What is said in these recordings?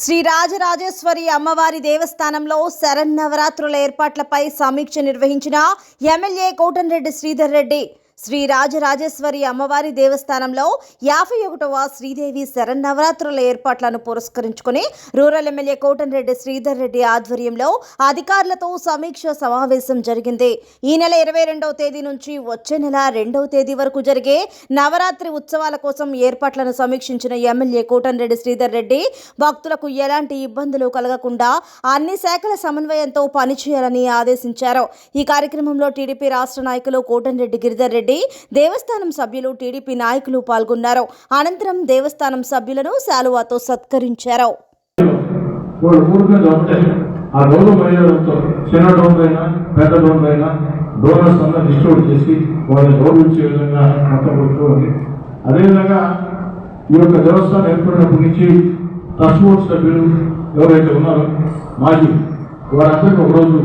శ్రీ రాజరాజేశ్వరి అమ్మవారి దేవస్థానంలో శరన్నవరాత్రుల ఏర్పాట్లపై సమీక్ష నిర్వహించిన ఎమ్మెల్యే కోటంరెడ్డి శ్రీధర్ రెడ్డి. శ్రీ రాజరాజేశ్వరి అమ్మవారి దేవస్థానంలో 51వ శ్రీదేవి శరన్నవరాత్రుల ఏర్పాట్లను పురస్కరించుకుని రూరల్ ఎమ్మెల్యే కోటంరెడ్డి శ్రీధర్ రెడ్డి ఆధ్వర్యంలో అధికారులతో సమీక్ష సమావేశం జరిగింది. ఈ నెల 22వ తేదీ నుంచి వచ్చే నెల 2వ తేదీ వరకు జరిగే నవరాత్రి ఉత్సవాల కోసం ఏర్పాట్లను సమీక్షించిన ఎమ్మెల్యే కోటంరెడ్డి శ్రీధర్ రెడ్డి భక్తులకు ఎలాంటి ఇబ్బందులు కలగకుండా అన్ని శాఖల సమన్వయంతో పనిచేయాలని ఆదేశించారు. ఈ కార్యక్రమంలో టీడీపీ రాష్ట్ర నాయకులు కోటంరెడ్డి గిరిధర్ రెడ్డి, దేవస్థానం సభ్యులు, టీడీపీ నాయకులు పాల్గొన్నారు. అనంతరం దేవస్థానం సభ్యులను శాలువాతో సత్కరించారు. అదేవిధంగా ఈ యొక్క దేవస్థానం ఏర్పడినప్పటి నుంచి ట్రస్ట్ బోర్డు సభ్యులు ఎవరైతే ఉన్నారో మాజీ వారందరికీ ఒకరోజు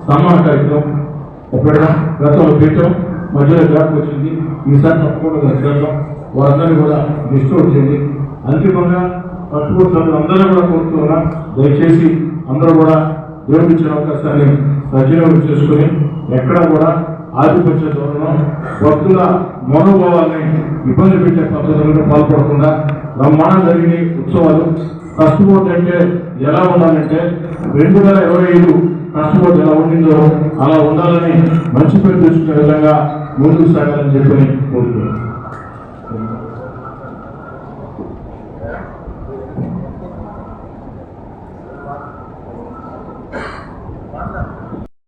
సన్మాన కార్యక్రమం ఎప్పుడైనా గతంలో పెట్టాం, మధ్యలో గ్యాప్ వచ్చింది. ఈసారి తప్పకుండా చేద్దాం. వారందరినీ కూడా డిస్ట్రిబ్యూట్ చేయండి. అంతిమంగా ట్రస్ట్ బోర్డు సభ్యులు అందరూ కూడా కోరుతున్నా, దయచేసి అందరూ కూడా దేవుడు ఇచ్చిన అవకాశాన్ని సద్వినియోగం చేసుకుని ఎక్కడా కూడా ఆధిపత్య ధోరణం, భక్తుల మనోభావాల్ని ఇబ్బంది పెట్టే పద్ధతులను పాల్పడకుండా బ్రహ్మాండం జరిగిన ఉత్సవాలు. ట్రస్ట్ బోర్డు అంటే ఎలా ఉండాలంటే 2025 ట్రస్ట్ బోర్డు ఎలా ఉండిందో అలా ఉండాలని మంచి పేరు తెచ్చుకునే విధంగా ముందుకు సాగాలని చెప్పి కోరుతున్నాను.